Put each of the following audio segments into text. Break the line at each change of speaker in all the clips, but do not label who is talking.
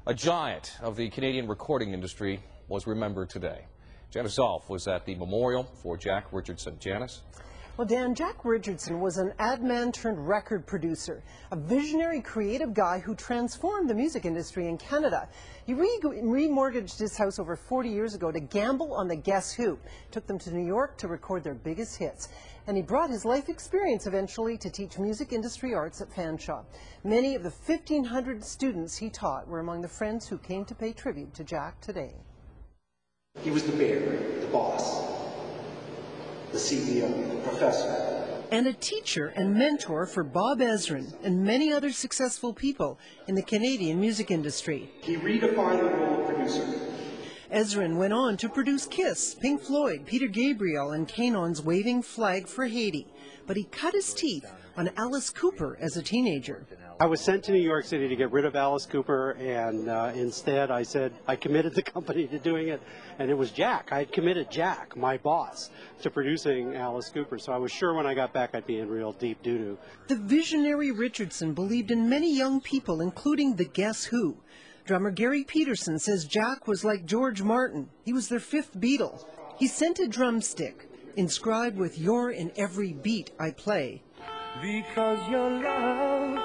A giant of the Canadian recording industry was remembered today. Janice Zolf was at the memorial for Jack Richardson. Janice?
Well, Dan, Jack Richardson was an ad man turned record producer, a visionary creative guy who transformed the music industry in Canada. He remortgaged his house over 40 years ago to gamble on the Guess Who. Took them to New York to record their biggest hits. And he brought his life experience eventually to teach music industry arts at Fanshawe. Many of the 1,500 students he taught were among the friends who came to pay tribute to Jack today.
He was the bear, the boss, the CEO, the professor.
And a teacher and mentor for Bob Ezrin and many other successful people in the Canadian music industry.
He redefined the role of producer.
Ezrin went on to produce Kiss, Pink Floyd, Peter Gabriel, and Kanon's Waving Flag for Haiti. But he cut his teeth on Alice Cooper as a teenager.
I was sent to New York City to get rid of Alice Cooper, and instead I said I committed the company to doing it, and it was Jack. I had committed Jack, my boss, to producing Alice Cooper, so I was sure when I got back I'd be in real deep doo-doo.
The visionary Richardson believed in many young people, including the Guess Who. Drummer Gary Peterson says Jack was like George Martin. He was their fifth Beatle. He sent a drumstick inscribed with "You're in every beat I play."
Because your love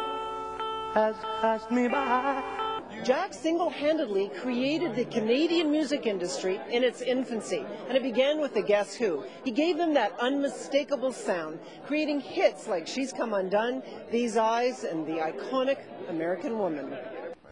has passed me by.
Jack single-handedly created the Canadian music industry in its infancy, and it began with the Guess Who. He gave them that unmistakable sound, creating hits like She's Come Undone, These Eyes, and the iconic American Woman.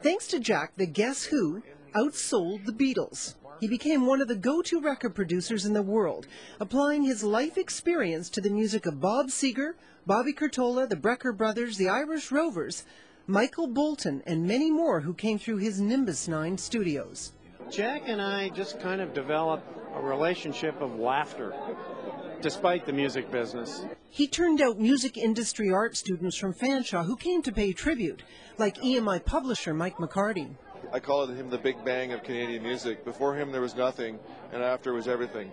Thanks to Jack, the Guess Who outsold the Beatles. He became one of the go-to record producers in the world, applying his life experience to the music of Bob Seger, Bobby Curtola, the Brecker Brothers, the Irish Rovers, Michael Bolton, and many more who came through his Nimbus 9 studios.
Jack and I just kind of developed a relationship of laughter, despite the music business.
He turned out music industry art students from Fanshawe who came to pay tribute, like EMI publisher Mike McCarty.
I call him the Big Bang of Canadian music. Before him there was nothing, and after was everything.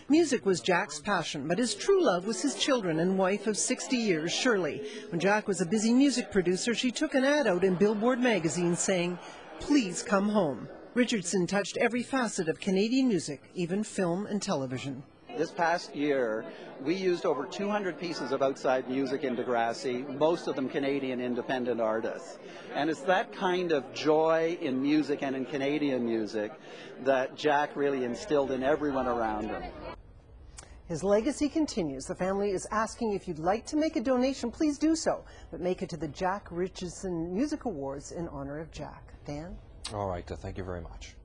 Music was Jack's passion, but his true love was his children and wife of 60 years, Shirley. When Jack was a busy music producer, she took an ad out in Billboard magazine saying, "Please come home." Richardson touched every facet of Canadian music, even film and television.
This past year, we used over 200 pieces of outside music in Degrassi, most of them Canadian independent artists. And it's that kind of joy in music and in Canadian music that Jack really instilled in everyone around him.
His legacy continues. The family is asking if you'd like to make a donation, please do so. But make it to the Jack Richardson Music Awards in honor of Jack. Dan?
All right, thank you very much.